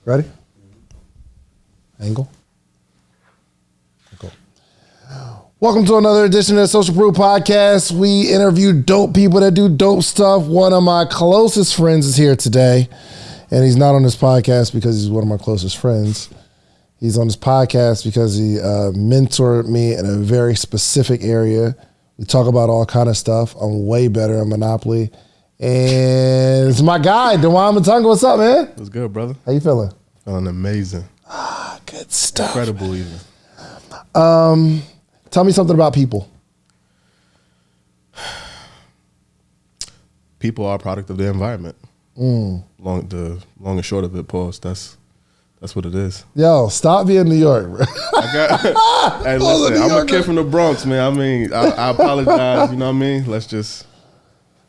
Ready? Angle. Cool. Welcome to another edition of the Social Proof Podcast. We interview dope people that do dope stuff. One of my closest friends is here today, and he's not on this podcast because he's one of my closest friends. He's on this podcast because he mentored me in a very specific area. We talk about all kind of stuff. I'm way better at Monopoly. And it's my guy, Dewane Mutunga. What's up, man? What's good, brother? How you feeling? Feeling amazing. Good stuff. Incredible, even. Tell me something about people. People are a product of their environment. Long and short of it, pause. That's what it is. Yo, stop being New York, bro. Hey, listen, I'm a kid from the Bronx, man. I mean, I apologize. You know what I mean? Let's just.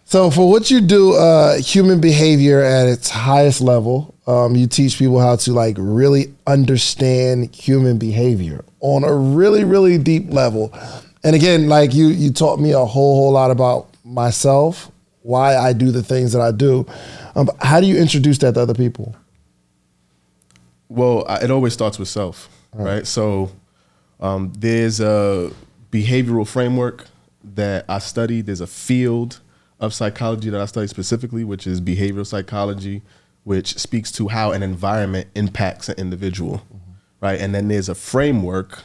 So for what you do, human behavior at its highest level, you teach people how to like really understand human behavior on a really, really deep level. And again, like you taught me a whole lot about myself, why I do the things that I do. How do you introduce that to other people? Well, it always starts with self, right? So there's a behavioral framework that I study. There's a field of psychology that I study specifically, which is behavioral psychology, which speaks to how an environment impacts an individual, right? And then there's a framework.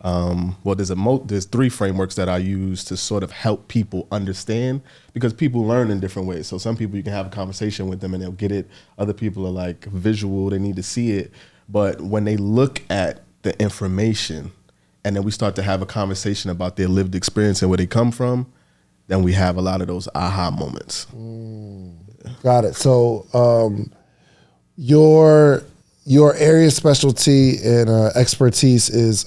There's three frameworks that I use to sort of help people understand, because people learn in different ways. So some people you can have a conversation with them and they'll get it. Other people are like visual, they need to see it. But when they look at the information and then we start to have a conversation about their lived experience and where they come from, then we have a lot of those aha moments. Got it. So your area of specialty and expertise is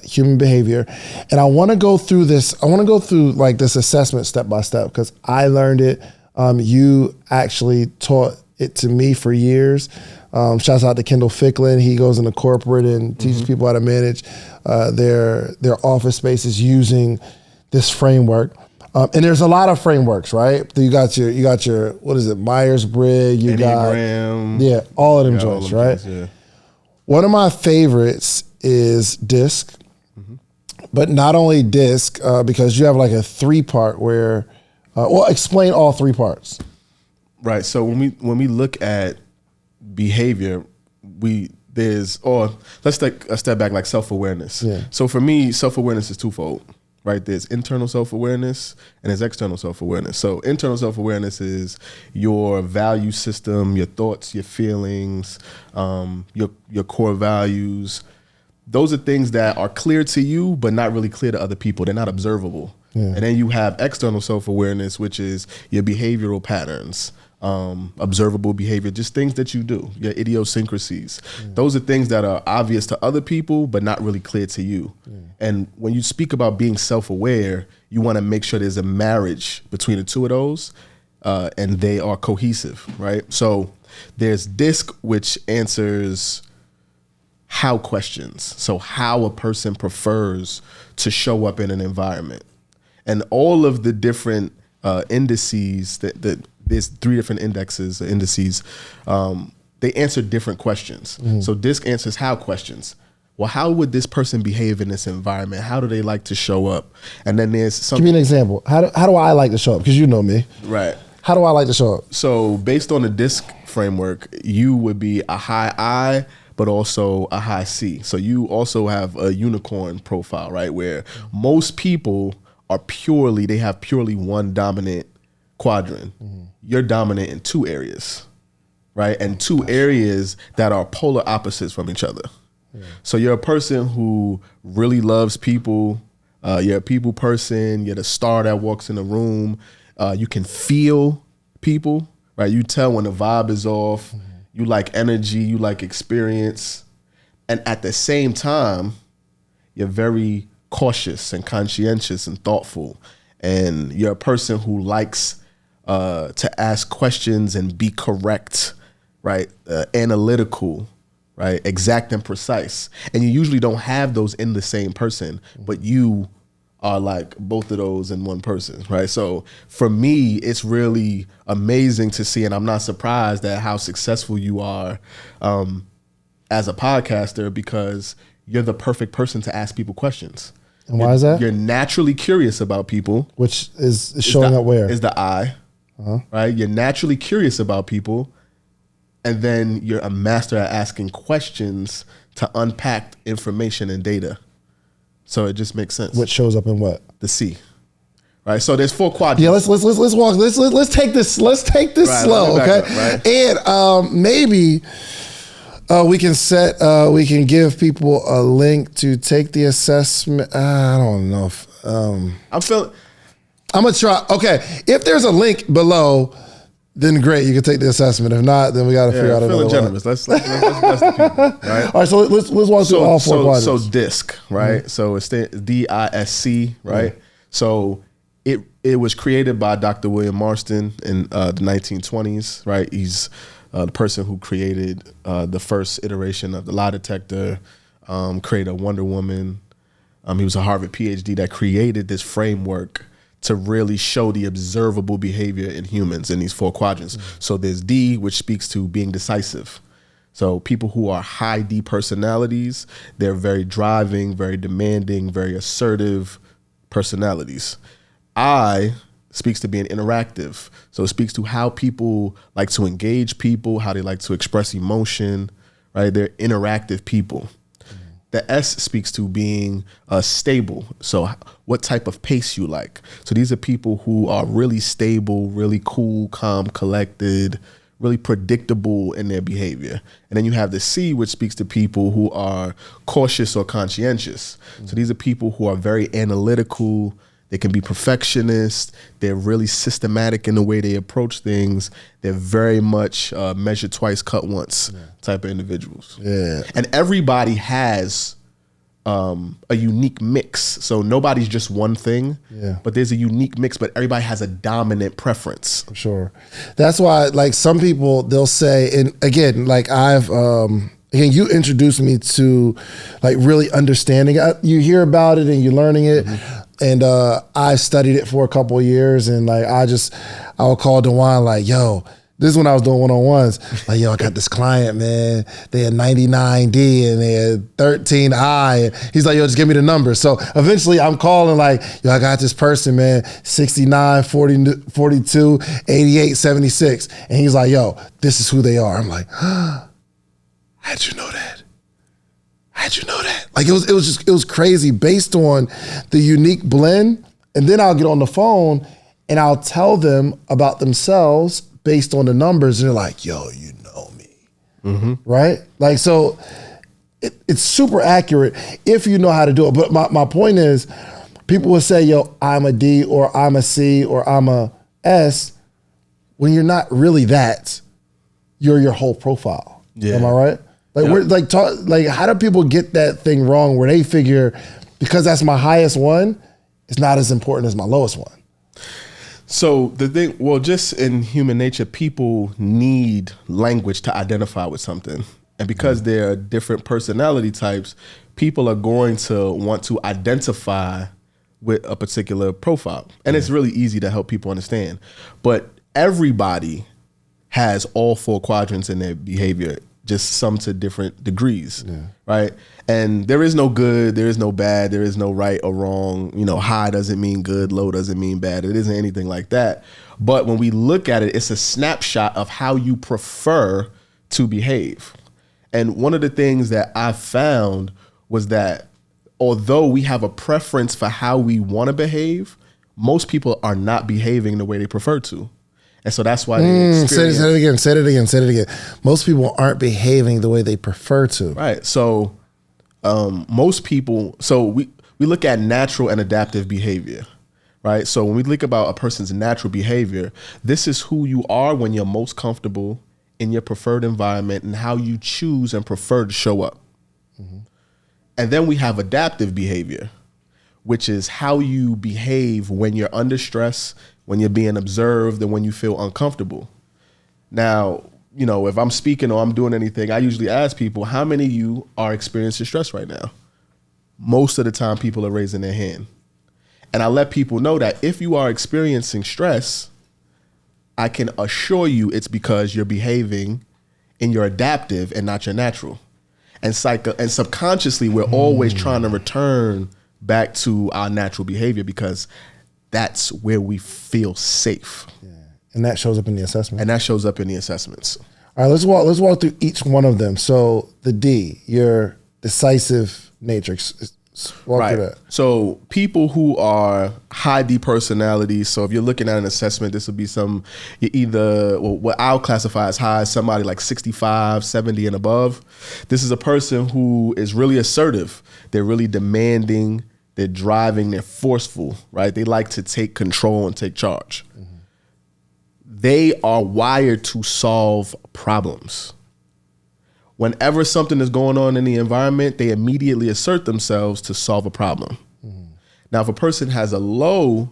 human behavior. And I want to go through this. I want to go through like this assessment step by step because I learned it. You actually taught it to me for years. Shouts out to Kendall Ficklin. He goes into corporate and teaches people how to manage their office spaces using this framework. And there's a lot of frameworks, right? You got your what is it, Myers-Briggs, you Enneagram. got all of them joints, right? Yeah. One of my favorites is DISC, but not only DISC, because you have like a 3-part where, explain all 3 parts. Right. So when we look at behavior, let's take a step back, like self-awareness. Yeah. So for me, self-awareness is twofold. Right, there's internal self-awareness and there's external self-awareness. So internal self-awareness is your value system, your thoughts, your feelings, your core values. Those are things that are clear to you, but not really clear to other people. They're not observable. Yeah. And then you have external self-awareness, which is your behavioral patterns, observable behavior, just things that you do, your idiosyncrasies. Those are things that are obvious to other people, but not really clear to you. And when you speak about being self-aware, you want to make sure there's a marriage between the two of those, and they are cohesive, right? So there's DISC, which answers how questions. So how a person prefers to show up in an environment. And all of the different indices that there's 3 different indices. They answer different questions. So DISC answers how questions. Well, how would this person behave in this environment? How do they like to show up? And then there's something. Give me an example. How do I like to show up? Because you know me. Right. How do I like to show up? So based on the DISC framework, you would be a high I, but also a high C. So you also have a unicorn profile, right? Where most people have purely one dominant quadrant. You're dominant in 2 areas, right? And 2 areas that are polar opposites from each other. So you're a person who really loves people. You're a people person. You're the star that walks in the room. You can feel people, right? You tell when the vibe is off. You like energy. You like experience. And at the same time, you're very cautious and conscientious and thoughtful. And you're a person who likes to ask questions and be correct, right? Analytical, right? Exact and precise. And you usually don't have those in the same person, but you are like both of those in one person, right? So for me, it's really amazing to see, and I'm not surprised at how successful you are as a podcaster because you're the perfect person to ask people questions. And why is that? You're naturally curious about people. Which is showing up where? Is the I, right? You're naturally curious about people, and then you're a master at asking questions to unpack information and data. So it just makes sense. Which shows up in what? The C. Right, so there's 4 quadrants. Yeah, let's walk. Let's take this. Let's take this slow, okay? Up, right? And maybe we can give people a link to take the assessment. I don't know if I'm gonna try. Okay, if there's a link below, then great, you can take the assessment. If not, then we got to figure out another way. Generous. Let's bless the people, right? All right, so let's walk through all 4 quadrants. So DISC, right? So it's DISC, right? So it was created by Dr. William Marston in the 1920s, right? He's the person who created the first iteration of the lie detector, created Wonder Woman. He was a Harvard PhD that created this framework to really show the observable behavior in humans in these 4 quadrants. So there's D, which speaks to being decisive. So people who are high D personalities, they're very driving, very demanding, very assertive personalities. I speaks to being interactive. So it speaks to how people like to engage people, how they like to express emotion, right? They're interactive people. The S speaks to being stable. So what type of pace you like. So these are people who are really stable, really cool, calm, collected, really predictable in their behavior. And then you have the C, which speaks to people who are cautious or conscientious. So these are people who are very analytical. They can be perfectionists. They're really systematic in the way they approach things. They're very much measure twice, cut once type of individuals. Yeah. And everybody has a unique mix. So nobody's just one thing, but there's a unique mix, but everybody has a dominant preference. Sure. That's why, like, some people, they'll say, and again, like again, you introduced me to like really understanding. You hear about it and you're learning it. And I studied it for a couple of years, and like I would call Dewane like, yo, this is when I was doing one-on-ones. Like, yo, I got this client, man. They had 99D and they had 13I. And he's like, yo, just give me the numbers. So eventually I'm calling like, yo, I got this person, man, 69, 40, 42, 88, 76. And he's like, yo, this is who they are. I'm like, how'd you know that? How'd you know that? Like it was crazy based on the unique blend. And then I'll get on the phone and I'll tell them about themselves based on the numbers. And they're like, yo, you know me. Right? Like, so it's super accurate if you know how to do it. But my point is, people will say, yo, I'm a D or I'm a C or I'm a S. When you're not really that, you're your whole profile. Yeah. Am I right? Like we're like how do people get that thing wrong where they figure because that's my highest one, it's not as important as my lowest one? So the thing, well, just in human nature, people need language to identify with something. And because there are different personality types, people are going to want to identify with a particular profile. And it's really easy to help people understand. But everybody has all 4 quadrants in their behavior, just some to different degrees, right? And there is no good, there is no bad, there is no right or wrong. You know, high doesn't mean good, low doesn't mean bad. It isn't anything like that. But when we look at it, it's a snapshot of how you prefer to behave. And one of the things that I found was that although we have a preference for how we want to behave, most people are not behaving the way they prefer to. And so that's why they experience. Say it again. Most people aren't behaving the way they prefer to. Right. So most people, so we look at natural and adaptive behavior, right? So when we think about a person's natural behavior, this is who you are when you're most comfortable in your preferred environment and how you choose and prefer to show up. And then we have adaptive behavior, which is how you behave when you're under stress, when you're being observed, and when you feel uncomfortable. Now, you know, if I'm speaking or I'm doing anything, I usually ask people, how many of you are experiencing stress right now? Most of the time, people are raising their hand. And I let people know that if you are experiencing stress, I can assure you it's because you're behaving in your adaptive and not your natural. and subconsciously we're always trying to return back to our natural behavior because that's where we feel safe. Yeah. And that shows up in the assessment. And that shows up in the assessments. All right, let's walk through each one of them. So the D, your decisive nature. Walk through that. So people who are high D personalities, so if you're looking at an assessment, this would be what I'll classify as high, somebody like 65, 70 and above. This is a person who is really assertive. They're really demanding, they're driving, they're forceful, right? They like to take control and take charge. Mm-hmm. They are wired to solve problems. Whenever something is going on in the environment, they immediately assert themselves to solve a problem. Mm-hmm. Now, if a person has a low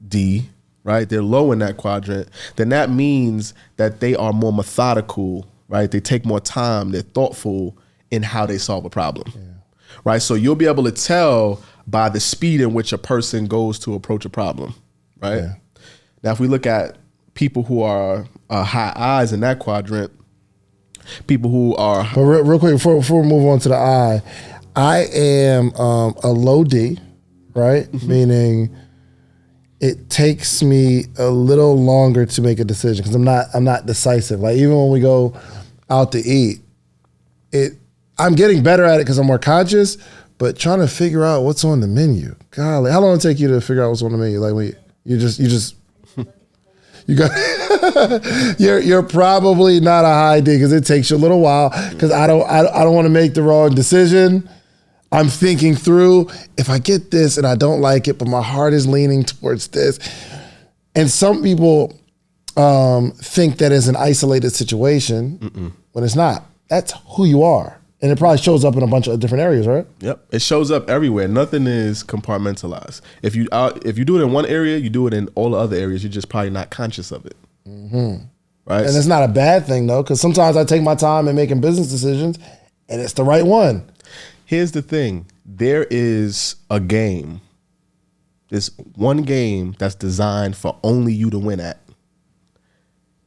D, right, they're low in that quadrant, then that means that they are more methodical, right? They take more time, they're thoughtful in how they solve a problem, right? So you'll be able to tell by the speed in which a person goes to approach a problem, right? Yeah. Now, if we look at people who are high I's in that quadrant, people who are... But real quick, before we move on to the I am a low D, right? Mm-hmm. Meaning it takes me a little longer to make a decision because I'm not decisive. Like even when we go out to eat, I'm getting better at it because I'm more conscious, but trying to figure out what's on the menu. Golly, how long does it take you to figure out what's on the menu? Like you got you're probably not a high D because it takes you a little while because I don't want to make the wrong decision. I'm thinking through if I get this and I don't like it, but my heart is leaning towards this. And some people think that is an isolated situation when it's not. That's who you are. And it probably shows up in a bunch of different areas, right? Yep, it shows up everywhere. Nothing is compartmentalized. If you do it in one area, you do it in all the other areas. You're just probably not conscious of it, right? And it's not a bad thing though, because sometimes I take my time in making business decisions, and it's the right one. Here's the thing: there is a game. There's one game that's designed for only you to win at.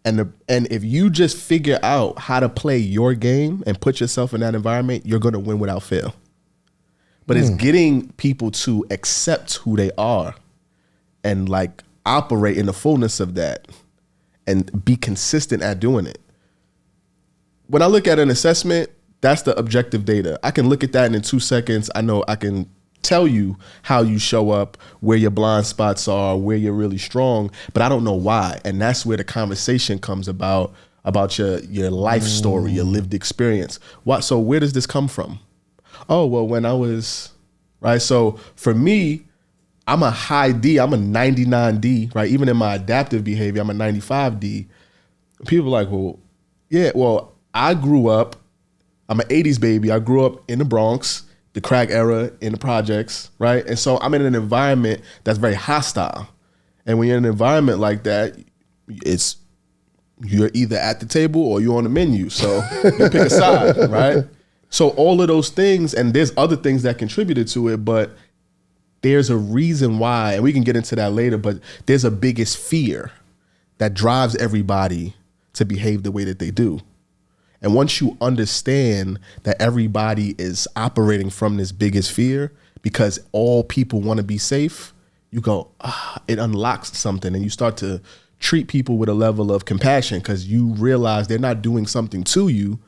And if you just figure out how to play your game and put yourself in that environment, you're going to win without fail. But it's getting people to accept who they are and like operate in the fullness of that and be consistent at doing it. When I look at an assessment, that's the objective data. I can look at that and in 2 seconds, I know I can tell you how you show up, where your blind spots are, where you're really strong, but I don't know why. And that's where the conversation comes about your life story, your lived experience. So where does this come from? Oh, well, when I was, right? So for me, I'm a high D, I'm a 99 D, right? Even in my adaptive behavior, I'm a 95 D. People are like, well, yeah, well, I grew up, I'm an 80s baby. I grew up in the Bronx, the crack era, in the projects, right? And so I'm in an environment that's very hostile. And when you're in an environment like that, you're either at the table or you're on the menu. So you pick a side, right? So all of those things, and there's other things that contributed to it, but there's a reason why, and we can get into that later, but there's a biggest fear that drives everybody to behave the way that they do. And once you understand that everybody is operating from this biggest fear because all people want to be safe, you go, it unlocks something, and you start to treat people with a level of compassion because you realize they're not doing something to you.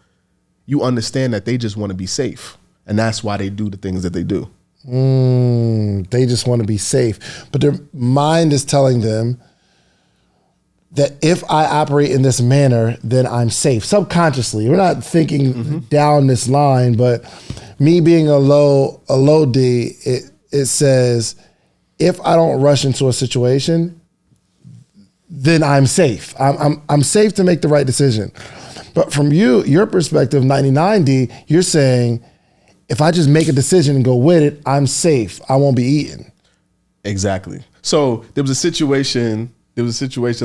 You understand that they just want to be safe, and that's why they do the things that they do. They just want to be safe, but their mind is telling them that if I operate in this manner, then I'm safe. Subconsciously, we're not thinking down this line, but me being a low D, it says, if I don't rush into a situation, then I'm safe. I'm safe to make the right decision. But from your perspective, 99D, you're saying, if I just make a decision and go with it, I'm safe. I won't be eaten. Exactly. So there was a situation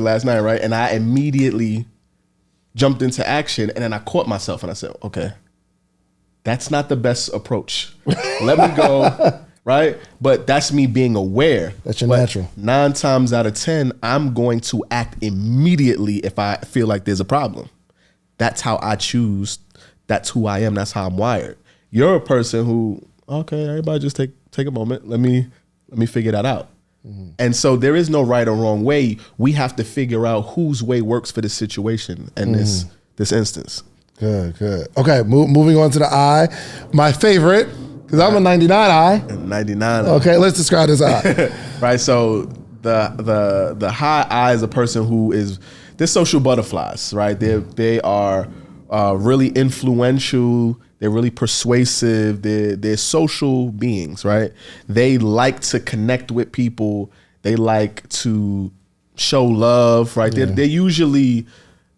last night, right? And I immediately jumped into action, and then I caught myself and I said, okay, that's not the best approach. Let me go, right? But that's me being aware. That's your natural. 9 times out of 10, I'm going to act immediately if I feel like there's a problem. That's how I choose. That's who I am. That's how I'm wired. You're a person who, okay, everybody just take a moment. Let me figure that out. And so there is no right or wrong way. We have to figure out whose way works for this situation and this instance. Good. Okay, moving on to the I. My favorite, because I'm a 99 I. 99. Okay, let's describe this I. Right, so the high I is a person who is, they're social butterflies, right? They are really influential. They're really persuasive. They're social beings, right? They like to connect with people. They like to show love, right? They're usually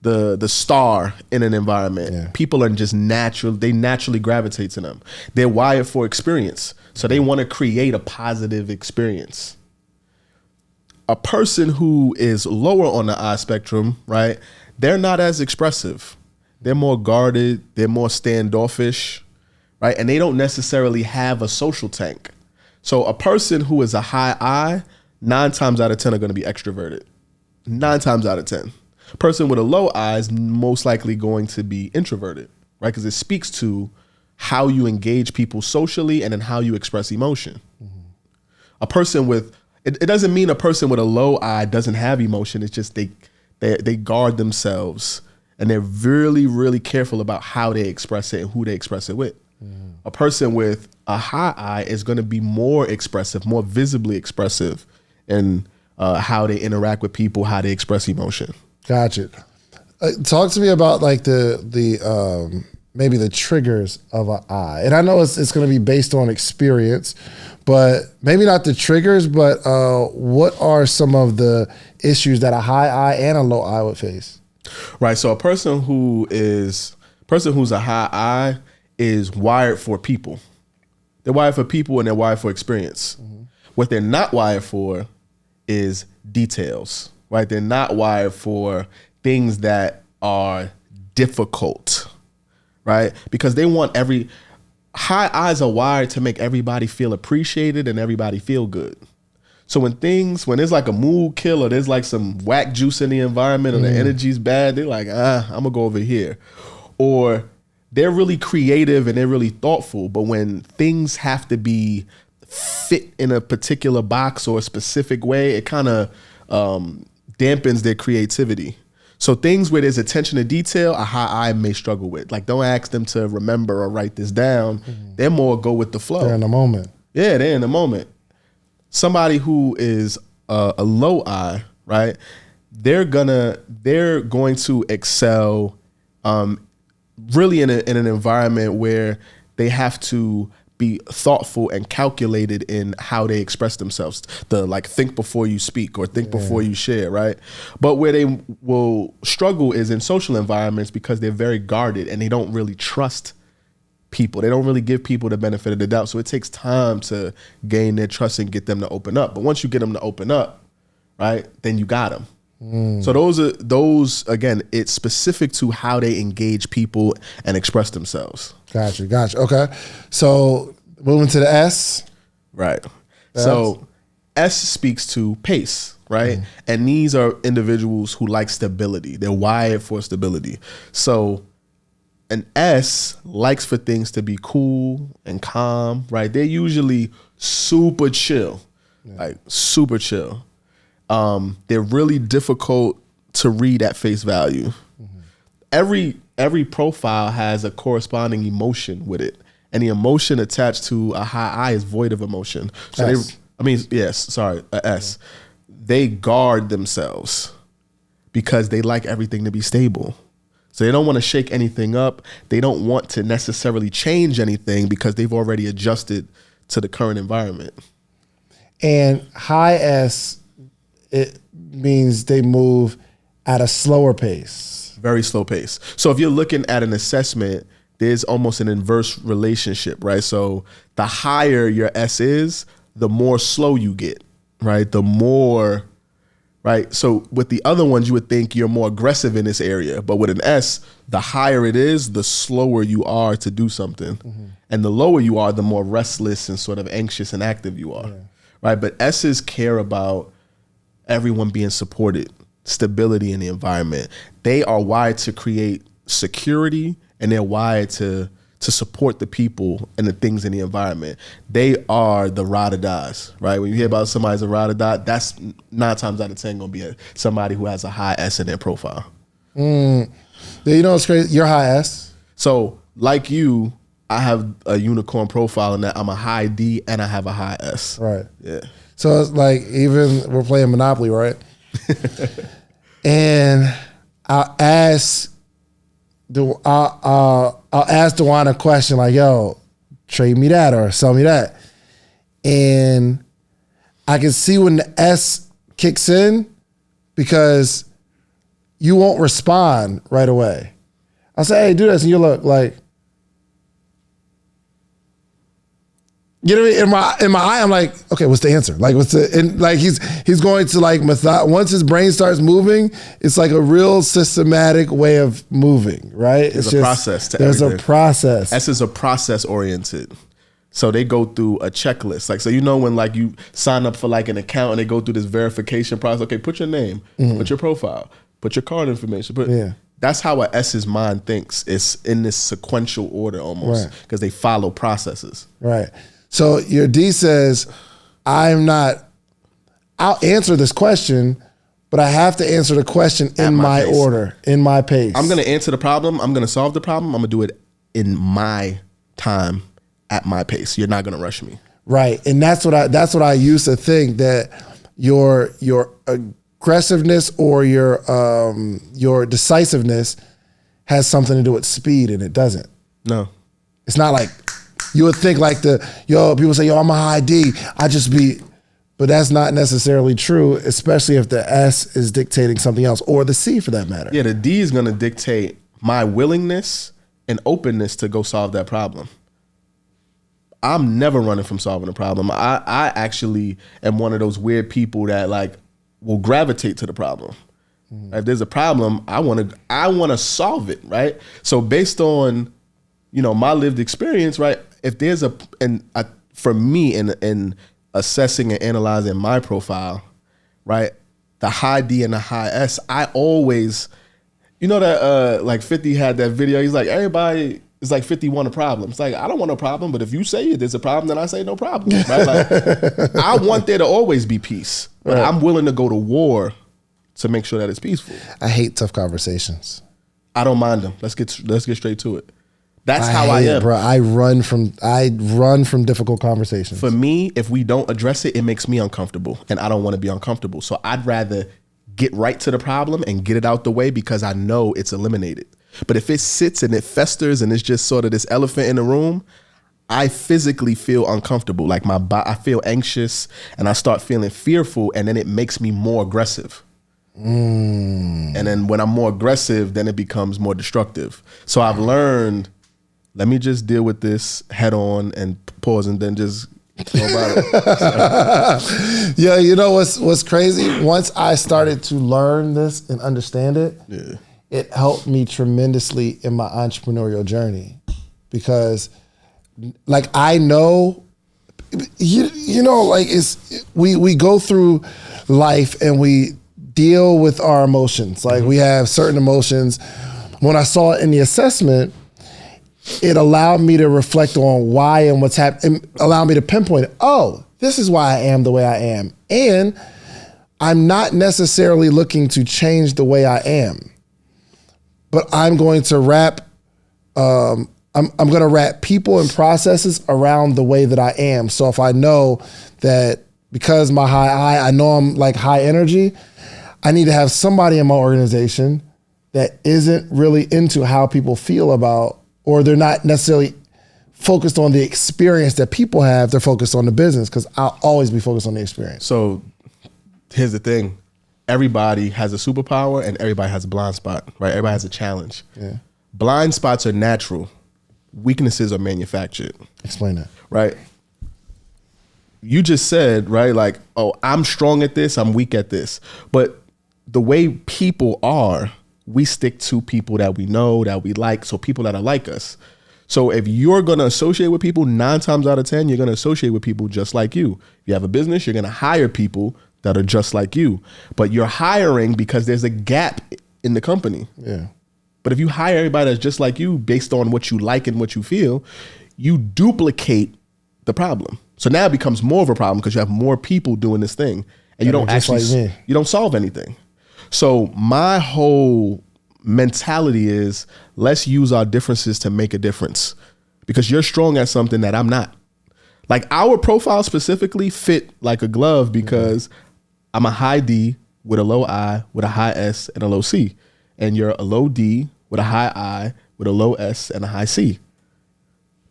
the star in an environment. Yeah. People are just they naturally gravitate to them. They're wired for experience. So they want to create a positive experience. A person who is lower on the I spectrum, right? They're not as expressive. They're more guarded. They're more standoffish, right? And they don't necessarily have a social tank. So a person who is a high I, 9 times out of 10 are going to be extroverted. 9 times out of 10. A person with a low I is most likely going to be introverted, right? Because it speaks to how you engage people socially and then how you express emotion. A person with, it doesn't mean a person with a low I doesn't have emotion. It's just they guard themselves. And they're really, really careful about how they express it and who they express it with. A person with a high I is going to be more expressive, more visibly expressive in how they interact with people, how they express emotion. Gotcha. Talk to me about like the maybe the triggers of an I. And I know it's going to be based on experience, but maybe not the triggers, but what are some of the issues that a high I and a low I would face? Right. So a person who's a high I is wired for people. They're wired for people and they're wired for experience. What they're not wired for is details, right? They're not wired for things that are difficult, right? Because they want high I's are wired to make everybody feel appreciated and everybody feel good. So when there's like a mood kill or there's like some whack juice in the environment or the energy's bad, they're like, I'm gonna go over here. Or they're really creative and they're really thoughtful, but when things have to be fit in a particular box or a specific way, it kind of dampens their creativity. So things where there's attention to detail, a high I may struggle with. Like, don't ask them to remember or write this down. They're more go with the flow. They're in the moment. Yeah, they're in the moment. Somebody who is a low I, right? They're going to excel really in an environment where they have to be thoughtful and calculated in how they express themselves. The like think before you speak or think before you share, right? But where they will struggle is in social environments because they're very guarded and they don't really trust people. They don't really give people the benefit of the doubt. So it takes time to gain their trust and get them to open up. But once you get them to open up, right, then you got them. So those again, it's specific to how they engage people and express themselves. Gotcha. Okay. So moving to the S. Right. So S speaks to pace, right? And these are individuals who like stability. They're wired for stability. So an S likes for things to be cool and calm, right? They're usually super chill, like super chill. They're really difficult to read at face value. Every profile has a corresponding emotion with it, and the emotion attached to a high I is void of emotion. So S. They guard themselves because they like everything to be stable. So they don't want to shake anything up. They don't want to necessarily change anything because they've already adjusted to the current environment. And high S, it means they move at a slower pace. Very slow pace. So if you're looking at an assessment, there's almost an inverse relationship, right? So the higher your S is, the more slow you get, right? The more, right? So with the other ones, you would think you're more aggressive in this area. But with an S, the higher it is, the slower you are to do something. And the lower you are, the more restless and sort of anxious and active you are, right? But S's care about everyone being supported, stability in the environment. They are wired to create security, and they're wired to to support the people and the things in the environment. They are the ride or dies, right? When you hear about somebody's a ride or die, that's 9 times out of 10 gonna be somebody who has a high S in their profile. You know what's crazy? You're high S. So like you, I have a unicorn profile in that I'm a high D and I have a high S. Right. Yeah. So it's like, even we're playing Monopoly, right? And I'll ask Dewane a question like, yo, trade me that or sell me that. And I can see when the S kicks in because you won't respond right away. I'll say, hey, do this. And you look like, you know what I mean? In my eye, I'm like, okay, what's the answer? Like, what's the, and like he's going to like once his brain starts moving, it's like a real systematic way of moving, right? There's a process to everything. There's a process. S is a process oriented. So they go through a checklist. Like, so you know when like you sign up for like an account and they go through this verification process. Okay, put your name, put your profile, put your card information. That's how a S's mind thinks. It's in this sequential order almost because they follow processes. Right. So your D says, I'll answer this question, but I have to answer the question in my order, in my pace. I'm going to answer the problem. I'm going to solve the problem. I'm going to do it in my time, at my pace. You're not going to rush me. Right. And that's what I used to think, that your aggressiveness or your decisiveness has something to do with speed, and it doesn't. No. It's not like, you would think like people say, yo, I'm a high D. But that's not necessarily true, especially if the S is dictating something else, or the C for that matter. Yeah, the D is gonna dictate my willingness and openness to go solve that problem. I'm never running from solving a problem. I actually am one of those weird people that like will gravitate to the problem. If there's a problem, I wanna solve it, right? So based on, my lived experience, right? If there's for me in assessing and analyzing my profile, right? The high D and the high S, I always, that like 50 had that video. He's like, everybody is like 50 want a problem. It's like, I don't want a problem, but if you say there's a problem, then I say no problem, right? Like, I want there to always be peace, but I'm willing to go to war to make sure that it's peaceful. I hate tough conversations. I don't mind them. Let's get straight to it. That's how I am, bro. I run from difficult conversations. For me, if we don't address it, it makes me uncomfortable, and I don't want to be uncomfortable. So I'd rather get right to the problem and get it out the way because I know it's eliminated. But if it sits and it festers and it's just sort of this elephant in the room, I physically feel uncomfortable. Like I feel anxious and I start feeling fearful, and then it makes me more aggressive. And then when I'm more aggressive, then it becomes more destructive. So I've learned, let me just deal with this head on and pause and then just go about it. Yeah, you know what's crazy? Once I started to learn this and understand it, it helped me tremendously in my entrepreneurial journey. Because like I know, like we go through life and we deal with our emotions. Like we have certain emotions. When I saw it in the assessment, it allowed me to reflect on why and what's happening, allowed me to pinpoint it. Oh, this is why I am the way I am. And I'm not necessarily looking to change the way I am, but I'm going to wrap, I'm going to wrap people and processes around the way that I am. So if I know that because my I know I'm like high energy, I need to have somebody in my organization that isn't really into how people feel about, or they're not necessarily focused on the experience that people have. They're focused on the business, because I'll always be focused on the experience. So here's the thing. Everybody has a superpower and everybody has a blind spot, right? Everybody has a challenge. Yeah. Blind spots are natural. Weaknesses are manufactured. Explain that. Right? You just said, right, like, oh, I'm strong at this, I'm weak at this. But the way people are, we stick to people that we know, that we like, so people that are like us. So if you're going to associate with people, 9 times out of 10, you're going to associate with people just like you. If you have a business, you're going to hire people that are just like you. But you're hiring because there's a gap in the company. Yeah. But if you hire everybody that's just like you based on what you like and what you feel, you duplicate the problem. So now it becomes more of a problem because you have more people doing this thing and you don't actually, you don't solve anything. So my whole mentality is let's use our differences to make a difference because you're strong at something that I'm not. Like our profile specifically fit like a glove because I'm a high D with a low I with a high S and a low C. And you're a low D with a high I with a low S and a high C.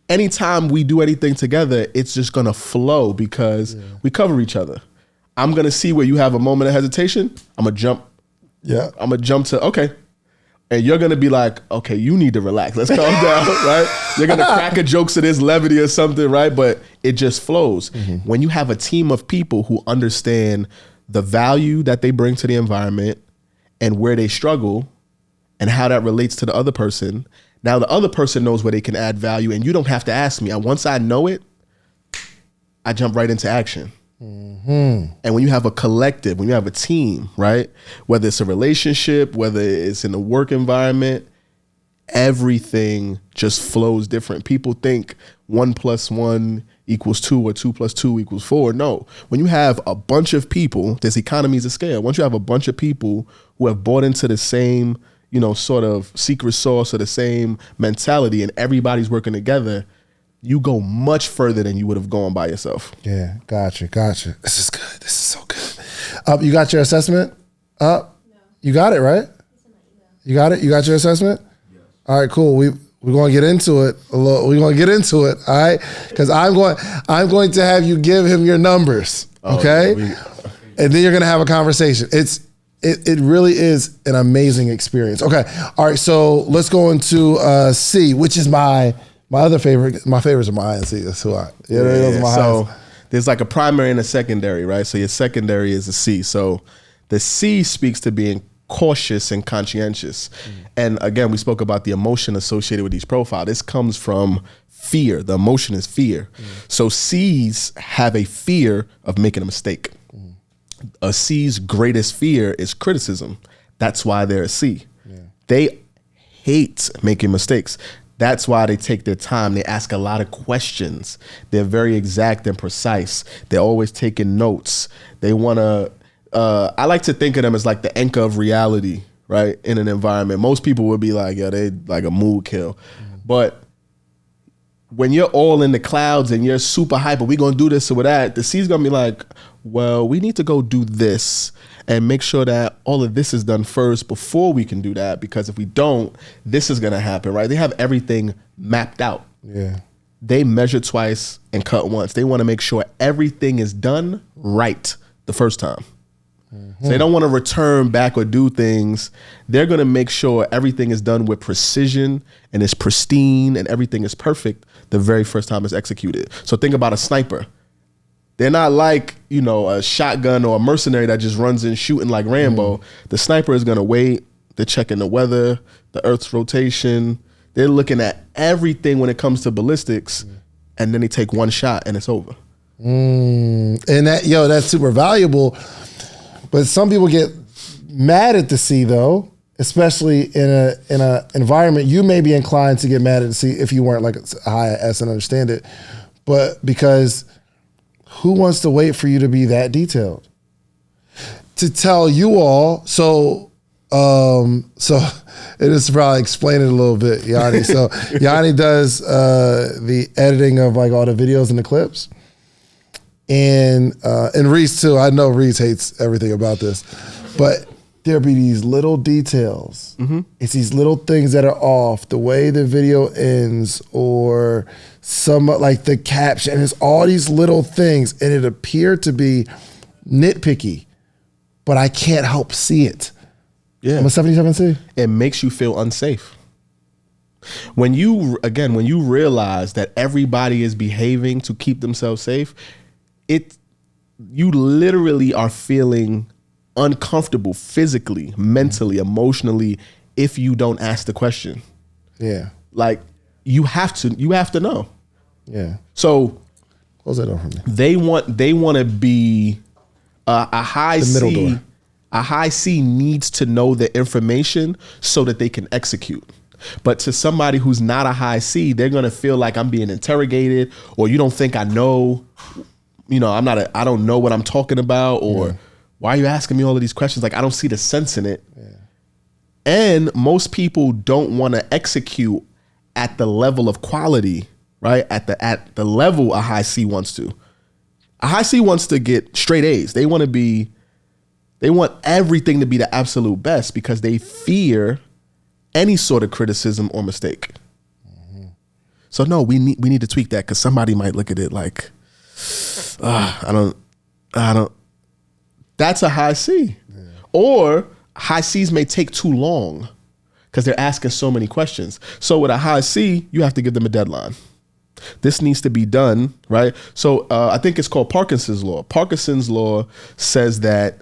Anytime we do anything together, it's just gonna flow because we cover each other. I'm gonna see where you have a moment of hesitation. I'm gonna jump. Yeah. I'm gonna jump to, okay. And you're gonna be like, okay, you need to relax. Let's calm down, right? You're gonna crack a joke to this levity or something, right? But it just flows. When you have a team of people who understand the value that they bring to the environment and where they struggle and how that relates to the other person, now the other person knows where they can add value and you don't have to ask me. And once I know it, I jump right into action. And when you have a collective, when you have a team, right? Whether it's a relationship, whether it's in a work environment, everything just flows different. People think 1 + 1 = 2 or 2 + 2 = 4. No, when you have a bunch of people, there's economies of scale. Once you have a bunch of people who have bought into the same, you know, sort of secret sauce or the same mentality and everybody's working together, you go much further than you would have gone by yourself. Yeah, gotcha. This is good. This is so good. You got your assessment up? No. You got it, right? It's in my email. You got it? You got your assessment? Yes. All right, cool. We're going to get into it a little. We're going to get into it, all right? Because I'm going to have you give him your numbers, okay? And then you're going to have a conversation. It really is an amazing experience. Okay, all right, so let's go into C, which is my other favorite. My favorites are my I and C. That's who I. Yeah, those are my so there's like a primary and a secondary, right? So your secondary is a C. So the C speaks to being cautious and conscientious. And again, we spoke about the emotion associated with each profile. This comes from fear. The emotion is fear. So C's have a fear of making a mistake. A C's greatest fear is criticism. That's why they're a C. They hate making mistakes. That's why they take their time. They ask a lot of questions. They're very exact and precise. They're always taking notes. They want to, I like to think of them as like the anchor of reality, right? In an environment. Most people would be like, yeah, they like a mood kill. But when you're all in the clouds and you're super hyper, we going to do this or that, the C's going to be like, well, we need to go do this and make sure that all of this is done first before we can do that. Because if we don't, this is going to happen, right? They have everything mapped out. Yeah. They measure twice and cut once. They want to make sure everything is done right the first time. So they don't want to return back or do things. They're going to make sure everything is done with precision and it's pristine and everything is perfect the very first time it's executed. So think about a sniper. They're not like, you know, a shotgun or a mercenary that just runs in shooting like Rambo. The sniper is going to wait. They're checking the weather, the Earth's rotation. They're looking at everything when it comes to ballistics, and then they take one shot and it's over. And that's super valuable. But some people get mad at the C though, especially in a environment. You may be inclined to get mad at the C if you weren't like a high S and understand it, but because who wants to wait for you to be that detailed? To tell you all, so it is probably explain it a little bit, Yanni. So Yanni does the editing of like all the videos and the clips. And Reese too. I know Reese hates everything about this, but there'll be these little details. It's these little things that are off, the way the video ends, or some like the caption. It's all these little things, and it appeared to be nitpicky, but I can't help see it. Yeah, I'm a 77C. It makes you feel unsafe. When you realize that everybody is behaving to keep themselves safe, you literally are feeling uncomfortable physically, mentally, emotionally if you don't ask the question. Yeah. Like you have to know. Yeah. So close that door for me. They want to be a high C. A high C needs to know the information so that they can execute. But to somebody who's not a high C, they're gonna feel like I'm being interrogated, or you don't think I know, I don't know what I'm talking about, or why are you asking me all of these questions? Like, I don't see the sense in it. Yeah. And most people don't want to execute at the level of quality, right? At the level a high C wants to. A high C wants to get straight A's. They want everything to be the absolute best because they fear any sort of criticism or mistake. Mm-hmm. So no, we need to tweak that because somebody might look at it like, I don't. That's a high C. Yeah. Or high C's may take too long because they're asking so many questions. So with a high C, you have to give them a deadline. This needs to be done, right? So I think it's called Parkinson's law. Parkinson's law says that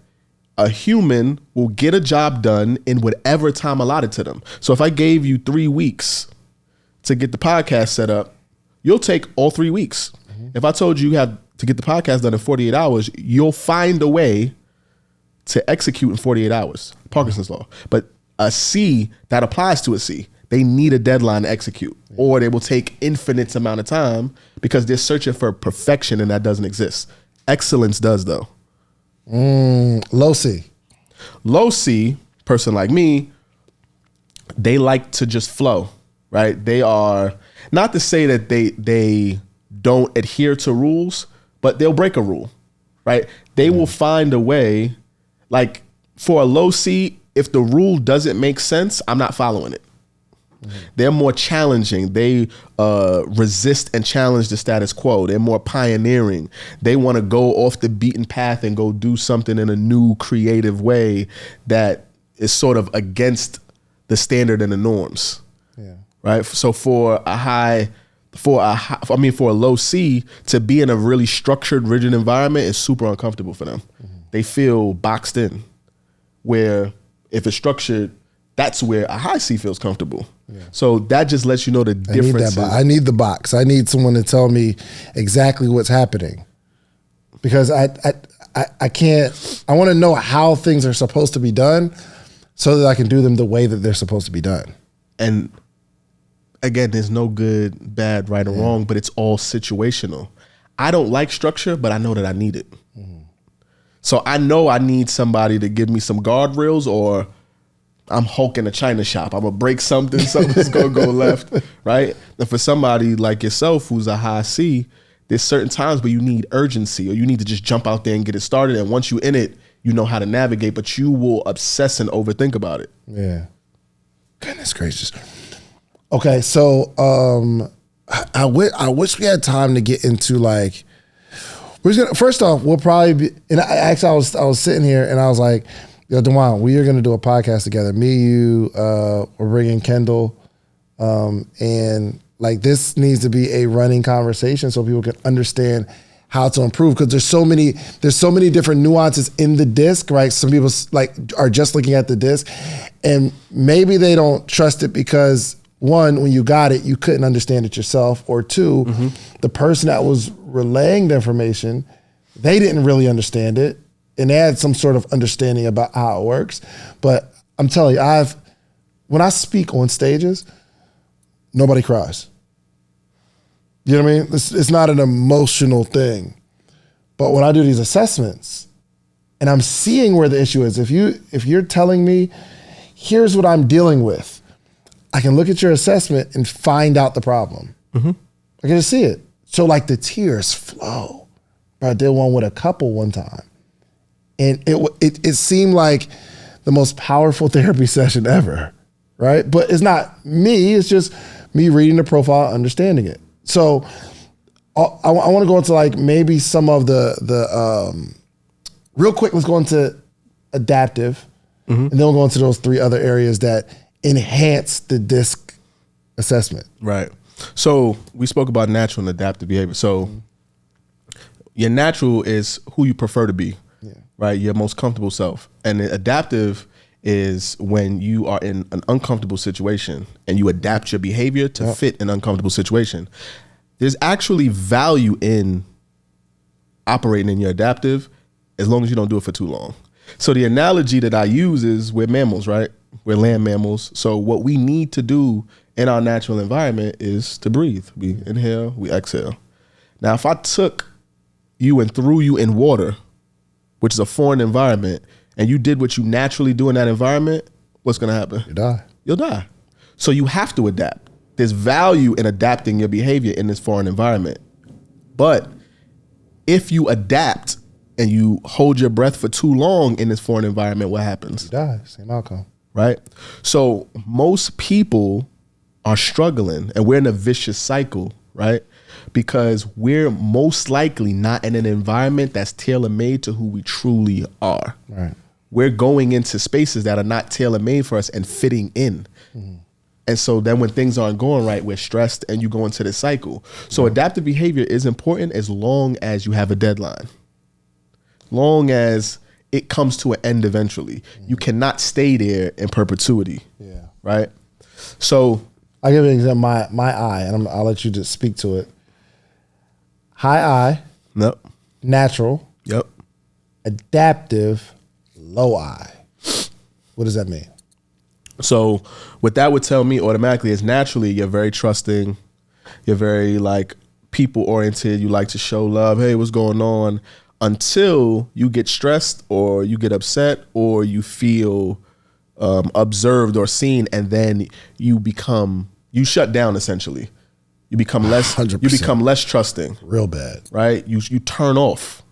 a human will get a job done in whatever time allotted to them. So if I gave you 3 weeks to get the podcast set up, you'll take all 3 weeks. Mm-hmm. If I told you have to get the podcast done in 48 hours, you'll find a way to execute in 48 hours. Parkinson's law. But a C, that applies to a C. They need a deadline to execute, or they will take infinite amount of time because they're searching for perfection and that doesn't exist. Excellence does though. Low C. Low C, person like me, they like to just flow, right? They are, not to say that they don't adhere to rules, but they'll break a rule, right? They will find a way. Like for a low C, if the rule doesn't make sense, I'm not following it. Mm-hmm. They're more challenging. They resist and challenge the status quo. They're more pioneering. They want to go off the beaten path and go do something in a new creative way that is sort of against the standard and the norms. Yeah. Right. So for a low C to be in a really structured, rigid environment is super uncomfortable for them. Mm-hmm. They feel boxed in, where if it's structured, that's where a high C feels comfortable. Yeah. So that just lets you know the difference. I need the box. I need someone to tell me exactly what's happening, because I can't. I want to know how things are supposed to be done, so that I can do them the way that they're supposed to be done. And again, there's no good, bad, right or wrong, but it's all situational. I don't like structure, but I know that I need it. Mm-hmm. So I know I need somebody to give me some guardrails, or I'm hulking a China shop. I'm gonna break something's gonna go left, right? And for somebody like yourself who's a high C, there's certain times where you need urgency, or you need to just jump out there and get it started. And once you're in it, you know how to navigate, but you will obsess and overthink about it. Yeah. Goodness gracious. Okay, so I wish we had time to get into like, first off, we'll probably be, and I was sitting here and I was like, yo, Dewane, we are going to do a podcast together. Me, you, we're bringing Kendall, and like this needs to be a running conversation so people can understand how to improve, because there's so many different nuances in the disc, right? Some people like are just looking at the disc, and maybe they don't trust it because, one, when you got it, you couldn't understand it yourself, or two, the person that was relaying the information, they didn't really understand it, and they had some sort of understanding about how it works. But I'm telling you, when I speak on stages, nobody cries. You know what I mean? It's not an emotional thing. But when I do these assessments, and I'm seeing where the issue is, if you're telling me, here's what I'm dealing with, I can look at your assessment and find out the problem. Mm-hmm. I can just see it. So like the tears flow. I did one with a couple one time, and it seemed like the most powerful therapy session ever, right? But it's not me, it's just me reading the profile, understanding it. So I want to go into like maybe some of the real quick, let's go into adaptive, and then we'll go into those 3 other areas that enhance the DISC assessment. Right. So we spoke about natural and adaptive behavior. So your natural is who you prefer to be, right? Your most comfortable self. And the adaptive is when you are in an uncomfortable situation and you adapt your behavior to fit an uncomfortable situation. There's actually value in operating in your adaptive as long as you don't do it for too long. So the analogy that I use is we're mammals, right? We're land mammals. So what we need to do in our natural environment is to breathe. We inhale, we exhale. Now, if I took you and threw you in water, which is a foreign environment, and you did what you naturally do in that environment, what's going to happen? You die. You'll die. So you have to adapt. There's value in adapting your behavior in this foreign environment. But if you adapt and you hold your breath for too long in this foreign environment, what happens? You die. Same outcome. Right? So most people are struggling, and we're in a vicious cycle, right? Because we're most likely not in an environment that's tailor-made to who we truly are. Right. We're going into spaces that are not tailor-made for us and fitting in. Mm-hmm. And so then when things aren't going right, we're stressed and you go into this cycle. So adaptive behavior is important as long as you have a deadline. Long as it comes to an end eventually. Mm-hmm. You cannot stay there in perpetuity. Yeah. Right? So I'll give you an example. My eye, and I'll let you just speak to it. High eye. Yep. Natural. Yep. Adaptive. Low eye. What does that mean? So what that would tell me automatically is naturally you're very trusting. You're very like people oriented. You like to show love. Hey, what's going on? Until you get stressed or you get upset or you feel observed or seen, and then you shut down essentially. You become less 100%. You become less trusting. Real bad. Right? You turn off.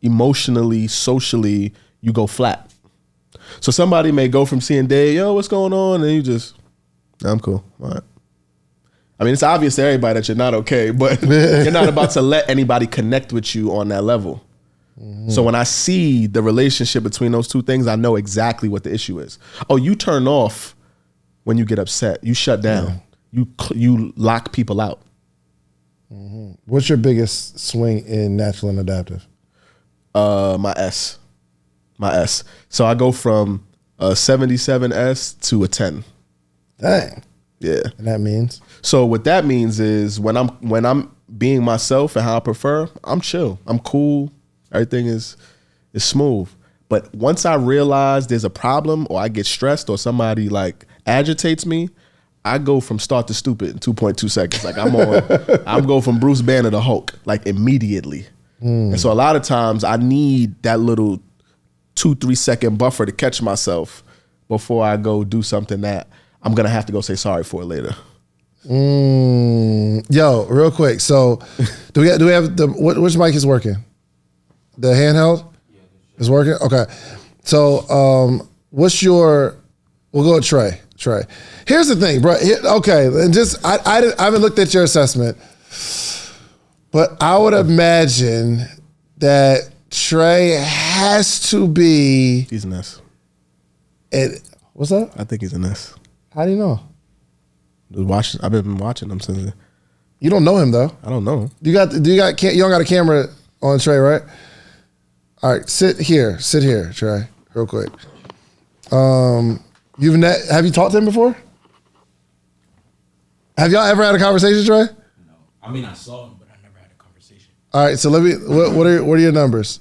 Emotionally, socially, you go flat. So somebody may go from seeing Dave, yo, what's going on? And you just, I'm cool. All right. I mean, it's obvious to everybody that you're not okay, but you're not about to let anybody connect with you on that level. Mm-hmm. So when I see the relationship between those two things, I know exactly what the issue is. Oh, you turn off when you get upset. You shut down. Yeah. You lock people out. Mm-hmm. What's your biggest swing in natural and adaptive? My S. So I go from a 77S to a 10. Dang. Yeah. And that means? So what that means is when I'm being myself and how I prefer, I'm chill. I'm cool. Everything is smooth. But once I realize there's a problem or I get stressed or somebody like agitates me, I go from start to stupid in 2.2 seconds. Like I'm going from Bruce Banner to Hulk, like immediately. And so a lot of times I need that little 2-3 second buffer to catch myself before I go do something that I'm gonna have to go say sorry for later. Yo, real quick. So do we have which mic is working? The handheld is working? Okay. So we'll go with Trey. Here's the thing, bro. Okay, and just I haven't looked at your assessment, but I would imagine that Trey has to be. He's an S. What's that? I think he's an S. How do you know? I've been watching him since. You don't know him though. I don't know him. You don't got a camera on Trey, right? All right, sit here, Trey, real quick. Have you talked to him before? Have y'all ever had a conversation, Trey? No. I mean, I saw him, but I never had a conversation. All right, so what are your numbers?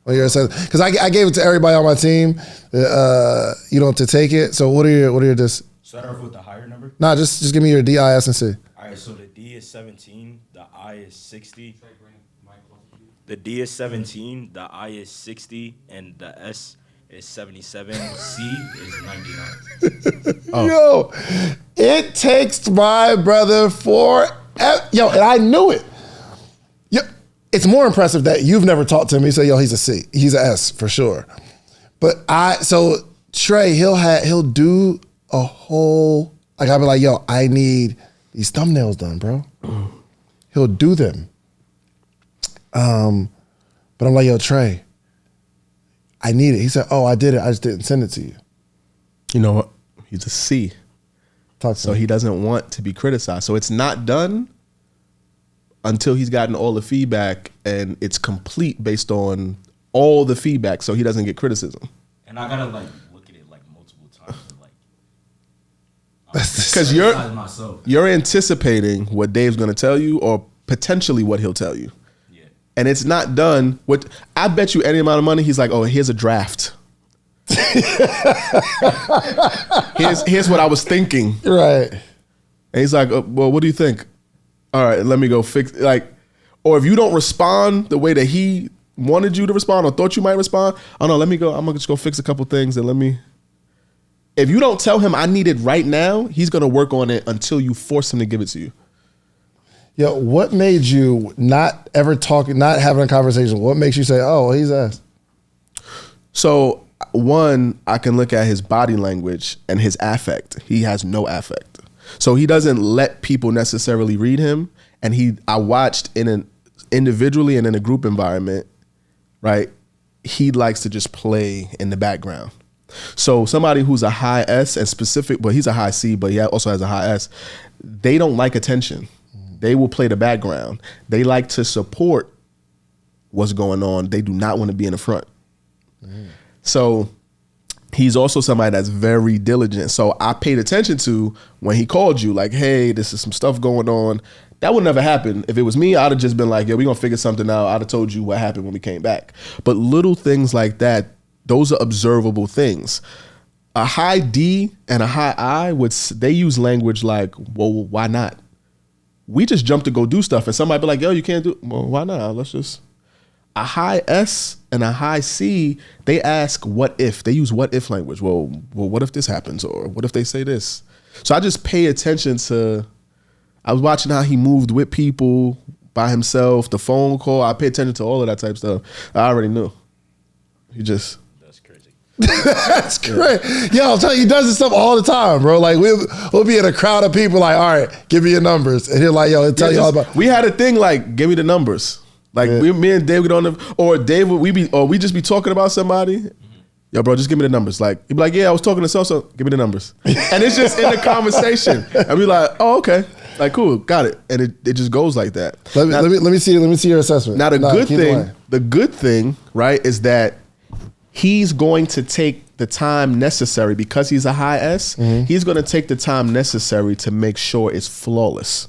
Because I gave it to everybody on my team, to take it. So what are your this? Start off with the higher number? Nah, just give me your D, I, S, and C. All right, so the D is 17, the I is 60. The D is 17, the I is 60, and the S is 77. C is 99. Oh. Yo, it takes my brother and I knew it. It's more impressive that you've never talked to him. You say, yo, he's a C. He's an S for sure. But so Trey, he'll do a whole, like I'll be like, yo, I need these thumbnails done, bro. He'll do them. But I'm like, yo, Trey, I need it. He said, oh, I did it. I just didn't send it to you. You know what? He's a C. So he doesn't want to be criticized. So it's not done until he's gotten all the feedback and it's complete based on all the feedback, so he doesn't get criticism. And I gotta look at it multiple times because you're anticipating what Dave's gonna tell you or potentially what he'll tell you. Yeah. And it's not done. I bet you any amount of money, he's like, oh, here's a draft. Here's what I was thinking. Right. And he's like, well, what do you think? All right, let me go fix. Like, or if you don't respond the way that he wanted you to respond or thought you might respond, oh no, let me go. I'm gonna just go fix a couple things and let me. If you don't tell him I need it right now, he's gonna work on it until you force him to give it to you. Yo, what made you not ever talking, not having a conversation? What makes you say, oh, he's ass? So one, I can look at his body language and his affect. He has no affect. So he doesn't let people necessarily read him. And I watched in an individually and in a group environment, right? He likes to just play in the background. So somebody who's a high S and specific, but he's a high C, but he also has a high S, they don't like attention. They will play the background. They like to support what's going on. They do not want to be in the front. So he's also somebody that's very diligent. So I paid attention to when he called you, like, hey, this is some stuff going on. That would never happen. If it was me, I'd have just been like, yo, we're going to figure something out. I'd have told you what happened when we came back. But little things like that, those are observable things. A high D and a high I, they use language like, well, why not? We just jump to go do stuff and somebody be like, yo, you can't do, well, why not? Let's just. A high S and a high C, they ask what if. They use what if language. Well, what if this happens? Or what if they say this? So I just pay attention to, I was watching how he moved with people by himself, the phone call. I pay attention to all of that type of stuff. I already knew. He just. That's crazy. That's great. Yo, I'll tell you, he does this stuff all the time, bro. Like we'll be in a crowd of people like, all right, give me your numbers. And he'll like, yo, he'll tell you all about. We had a thing like, give me the numbers. Like me and David on the, or David, we just be talking about somebody. Yo, bro, just give me the numbers. Like, he'd be like, yeah, I was talking to so-so, give me the numbers. And it's just in the conversation. And we like, oh, okay. Like, cool, got it. And it just goes like that. Let me see your assessment. Now the good thing, right, is that he's going to take the time necessary because he's a high S. He's going to take the time necessary to make sure it's flawless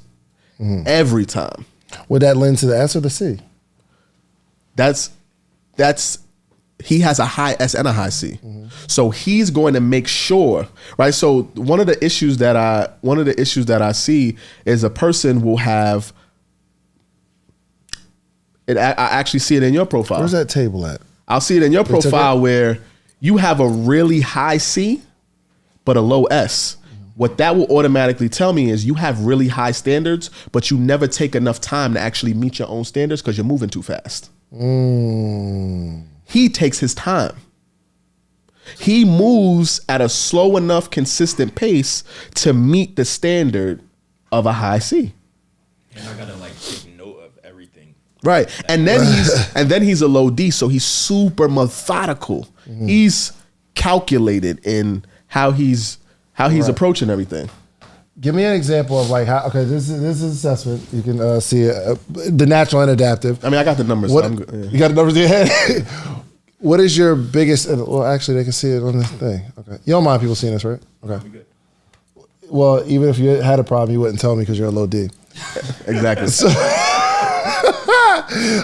every time. Would that lend to the S or the C? He has a high S and a high C. So he's going to make sure, right? So one of the issues that I see is a person will have it. I actually see it in your profile. Where's that table at? I'll see it in your profile where you have a really high C, but a low S. What that will automatically tell me is you have really high standards, but you never take enough time to actually meet your own standards because you're moving too fast. He takes his time. He moves at a slow enough, consistent pace to meet the standard of a high C. And I gotta like take note of everything. Right. And then he's a low D, so he's super methodical. He's calculated in how he's approaching everything. Give me an example of like how. Okay, this is assessment. You can see the natural and adaptive. I mean, I got the numbers. What, so I'm good. Yeah. You got the numbers in your head. What is your biggest? Well, actually, they can see it on this thing. Okay, you don't mind people seeing this, right? Okay. Good. Well, even if you had a problem, you wouldn't tell me because you're a low D. Exactly. So,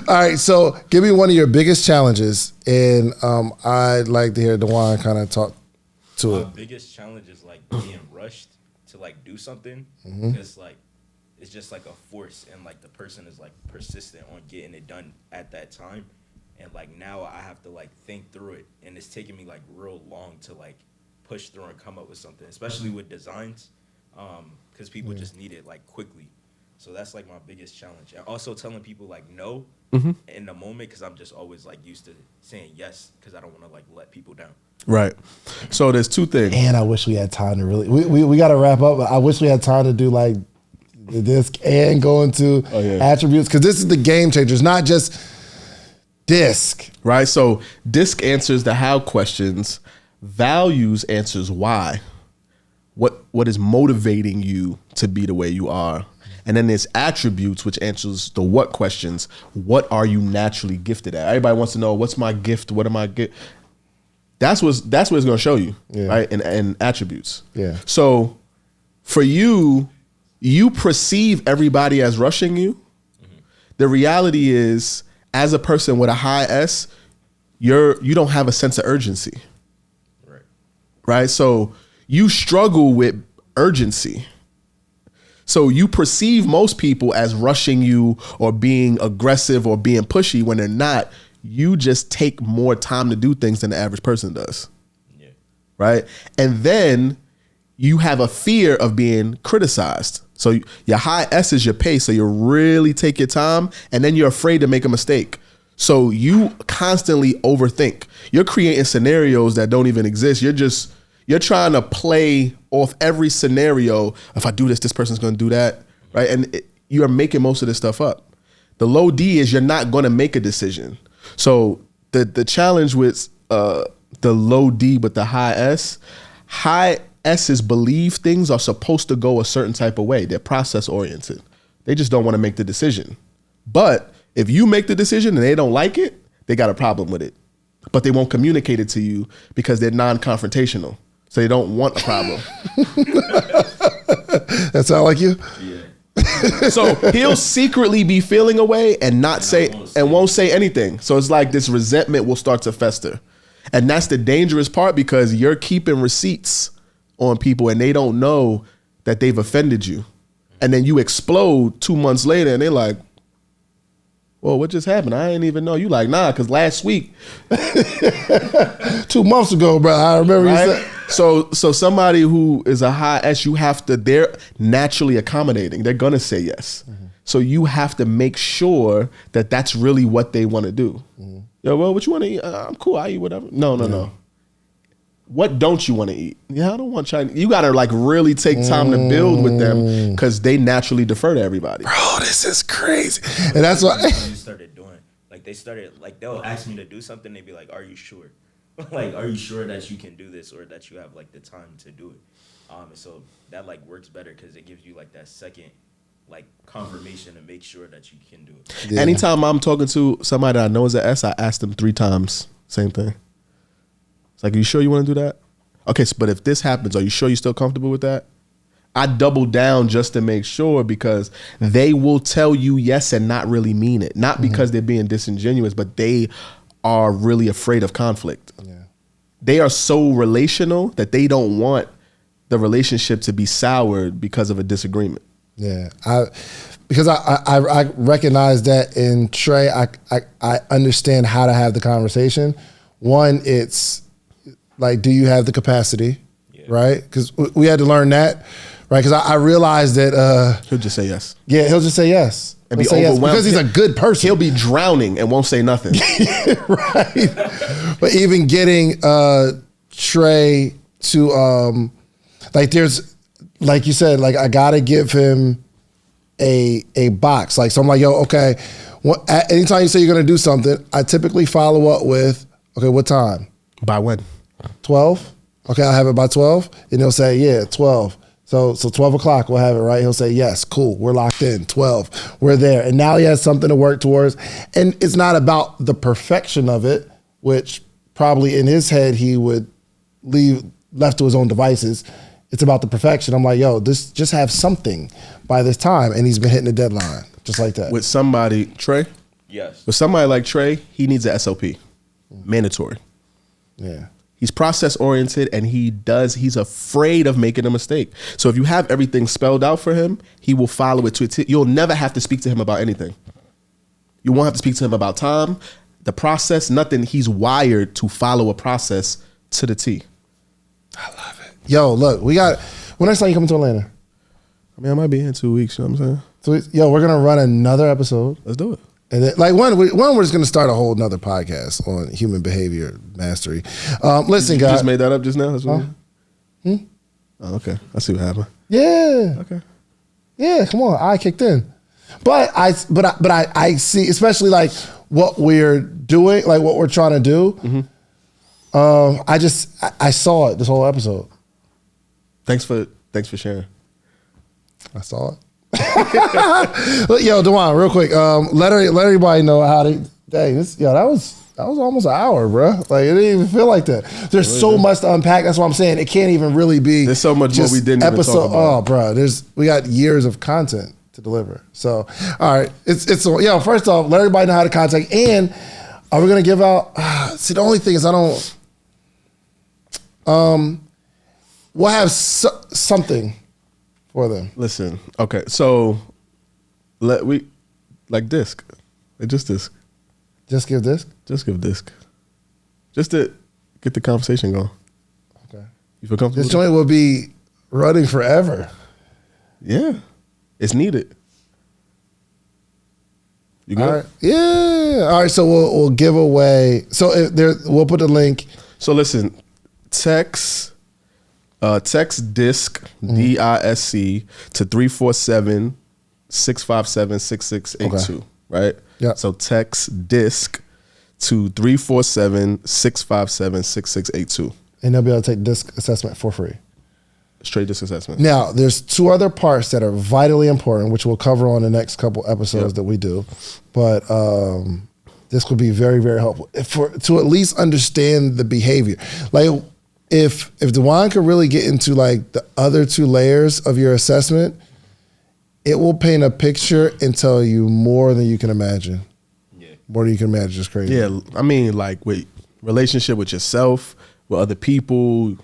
all right. So, give me one of your biggest challenges, and I'd like to hear Dewane kind of talk to it. My biggest challenge is like being rushed to like do something. It's like it's just like a force, and like the person is like persistent on getting it done at that time, and like now I have to like think through it, and it's taking me like real long to like push through and come up with something, especially with designs, because people just need it like quickly. So that's like my biggest challenge, and also telling people like no in the moment, because I'm just always like used to saying yes because I don't want to like let people down. Right. So there's two things. And I wish we had time to really. We got to wrap up. But I wish we had time to do like the disc and go into attributes, because this is the game changer. It's not just disc. Right. So disc answers the how questions. Values answers why. What is motivating you to be the way you are? And then there's attributes, which answers the what questions. What are you naturally gifted at? Everybody wants to know, what's my gift? What am I gifted? That's what it's going to show you, right? And attributes. Yeah. So for you perceive everybody as rushing you. The reality is, as a person with a high S, you don't have a sense of urgency. right? So you struggle with urgency. So you perceive most people as rushing you or being aggressive or being pushy when they're not. You just take more time to do things than the average person does. Yeah. Right? And then you have a fear of being criticized. So your high S is your pace. So you really take your time, and then you're afraid to make a mistake. So you constantly overthink. You're creating scenarios that don't even exist. You're trying to play off every scenario. If I do this, this person's going to do that, right? And you are making most of this stuff up. The low D is you're not going to make a decision. So the challenge with the low D but the high S's believe things are supposed to go a certain type of way. They're process oriented. They just don't want to make the decision. But if you make the decision and they don't like it, they got a problem with it. But they won't communicate it to you because they're non-confrontational. So they don't want a problem. That sound like you? Yeah. So he'll secretly be feeling a way and won't say anything. So it's like this resentment will start to fester. And that's the dangerous part because you're keeping receipts on people and they don't know that they've offended you. And then you explode 2 months later and they're like, well, what just happened? I didn't even know. You like, nah, because last week. 2 months ago, bro, I remember you said. So somebody who is a high S, they're naturally accommodating. They're going to say yes. Mm-hmm. So you have to make sure that that's really what they want to do. Mm-hmm. Yo, well, what you want to eat? I'm cool. I eat whatever. No. What don't you want to eat? Yeah, I don't want Chinese. You got to like really take time to build with them because they naturally defer to everybody. Bro, this is crazy. And that's why. You started doing, they'll ask me to do something. They'd be like, are you sure? Like, are you sure that you can do this or that you have like the time to do it? And so that like works better because it gives you like that second like confirmation to make sure that you can do it. Yeah. Anytime I'm talking to somebody that I know is an S, I ask them 3 times, same thing. It's like, are you sure you want to do that? Okay, but if this happens, are you sure you're still comfortable with that? I double down just to make sure because they will tell you yes and not really mean it. Not because they're being disingenuous, but they are really afraid of conflict. Yeah. They are so relational that they don't want the relationship to be soured because of a disagreement. Yeah, because I recognize that in Trey, I understand how to have the conversation. One, it's like, do you have the capacity, right? Because we had to learn that, right? Because I realized that he'll just say yes. Yeah, he'll just say yes. And be overwhelmed. Because he's a good person. He'll be drowning and won't say nothing. Right. But even getting Trey to like there's like you said, like I gotta give him a box. Like so I'm like, yo, okay. Anytime you say you're gonna do something, I typically follow up with, okay, what time? By when? 12? Okay, I'll have it by 12. And he'll say, yeah, 12. So 12 o'clock, we'll have it, right? He'll say, yes, cool, we're locked in, 12, we're there. And now he has something to work towards. And it's not about the perfection of it, which probably in his head he would leave left to his own devices. It's about the perfection. I'm like, yo, just have something by this time. And he's been hitting the deadline, just like that. With somebody, Trey? Yes. With somebody like Trey, he needs an SOP, mandatory. Yeah. He's process oriented and he's afraid of making a mistake. So if you have everything spelled out for him, he will follow it to it. You'll never have to speak to him about anything. You won't have to speak to him about time, the process, nothing. He's wired to follow a process to the T. I love it. Yo, look, when next time you coming to Atlanta? I mean, I might be in 2 weeks, you know what I'm So, saying? yo, we're going to run another episode. Let's do it. And then, like we're just gonna start a whole nother podcast on human behavior mastery. Listen, guys, you just made that up just now. That's what Oh, okay. I see what happened. Yeah. Okay. Yeah. Come on, I kicked in, but I see, especially like what we're doing, like what we're trying to do. I saw it this whole episode. Thanks for sharing. I saw it. Yo, Dewane, real quick. Let everybody know how to. Dang, that was almost an hour, bro. Like it didn't even feel like that. There's so much to unpack. That's what I'm saying. It can't even really be. There's so much what we didn't even talk about. Oh, bro, we got years of content to deliver. So, all right, it's first off, let everybody know how to contact. And are we gonna give out? See, the only thing is we'll have something for them. Listen, okay, so like disc. Just disc. Just give disc? Just give disc. Just to get the conversation going. Okay. You feel comfortable? This joint will be running forever. Yeah. It's needed. You good? All right. Yeah. All right, so we'll give away. So we'll put the link. So listen, text DISC, DISC to 347-657-6682, right? Yeah. So text DISC to 347-657-6682. And they'll be able to take disc assessment for free. Straight disc assessment. Now, there's 2 other parts that are vitally important, which we'll cover on the next couple episodes that we do. But this will be very, very helpful to at least understand the behavior. Like, if Dewane could really get into like the other 2 layers of your assessment, it will paint a picture and tell you more than you can imagine. Yeah. More than you can imagine. It's crazy. Yeah, I mean, like with relationship with yourself, with other people.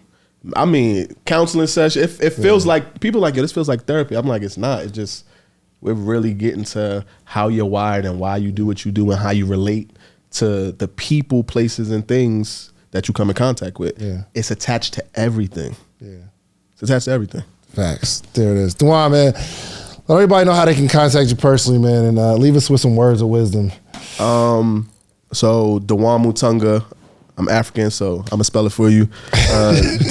I mean, counseling session. It feels like people like, yo, this feels like therapy. I'm like, it's not. It's just we're really getting to how you're wired and why you do what you do and how you relate to the people, places, and things that you come in contact with. Yeah. It's attached to everything. Yeah. It's attached to everything. Facts. There it is. Dewane, man, let everybody know how they can contact you personally, man, and leave us with some words of wisdom. So Dewane Mutunga. I'm African, so I'm gonna spell it for you. Dewane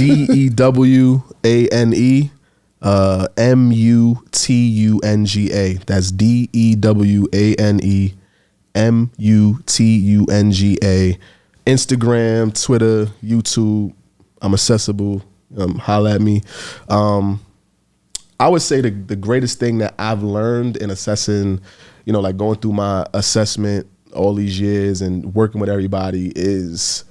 Mutunga. That's Dewane Mutunga. Instagram, Twitter, YouTube. I'm accessible. Holla at me. I would say the greatest thing that I've learned in assessing, like going through my assessment all these years and working with everybody is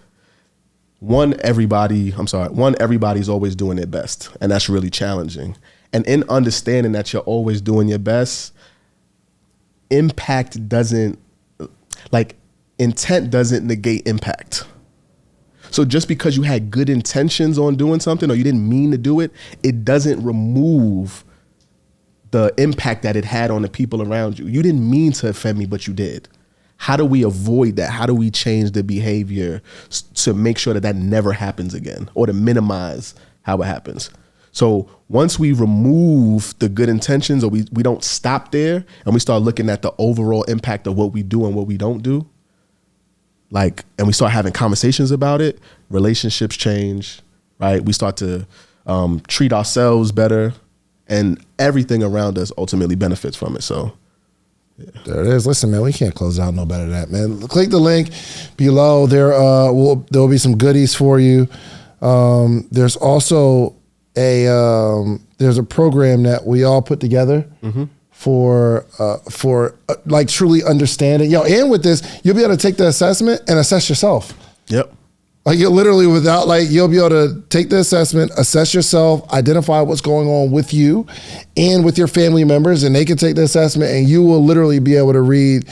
everybody's always doing their best, and that's really challenging. And in understanding that you're always doing your best, intent doesn't negate impact. So just because you had good intentions on doing something or you didn't mean to do it, it doesn't remove the impact that it had on the people around you. You didn't mean to offend me, but you did. How do we avoid that? How do we change the behavior to make sure that that never happens again or to minimize how it happens? So once we remove the good intentions or we don't stop there and we start looking at the overall impact of what we do and what we don't do, and we start having conversations about it, relationships change, right? We start to treat ourselves better and everything around us ultimately benefits from it. So yeah. There it is. Listen, man, we can't close out no better than that, man. Click the link below. There will be some goodies for you. There's also there's a program that we all put together for truly understanding. And with this, you'll be able to take the assessment and assess yourself. Yep. Like you'll literally you'll be able to take the assessment, assess yourself, identify what's going on with you and with your family members, and they can take the assessment and you will literally be able to read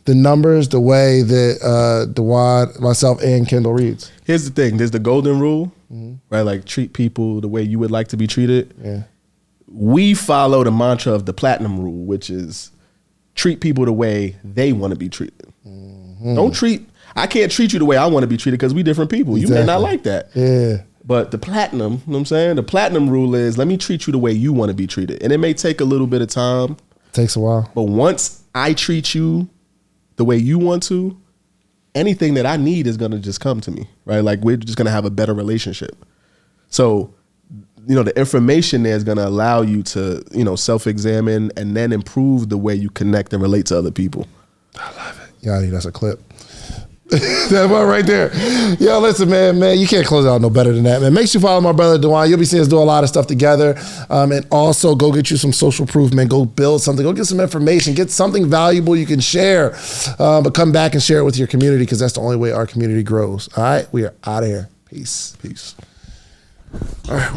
the numbers the way that Dewane, myself, and Kendall reads. Here's the thing. There's the golden rule, right? Like treat people the way you would like to be treated. Yeah. We follow the mantra of the platinum rule, which is treat people the way they want to be treated. I can't treat you the way I want to be treated because we different people. Exactly. You may not like that. Yeah. But the platinum, you know what I'm saying? The platinum rule is let me treat you the way you want to be treated. And it may take a little bit of time. Takes a while. But once I treat you the way you want to, anything that I need is going to just come to me, right? Like we're just going to have a better relationship. So, the information there is going to allow you to, self-examine and then improve the way you connect and relate to other people. I love it. Yanni, that's a clip. That one right there. Yo, listen, man, you can't close out no better than that, man. Make sure you follow my brother Dewane. You'll be seeing us do a lot of stuff together. And also go get you some social proof, man. Go build something. Go get some information. Get something valuable you can share. But come back and share it with your community because that's the only way our community grows. All right? We are out of here. Peace. Peace. All right.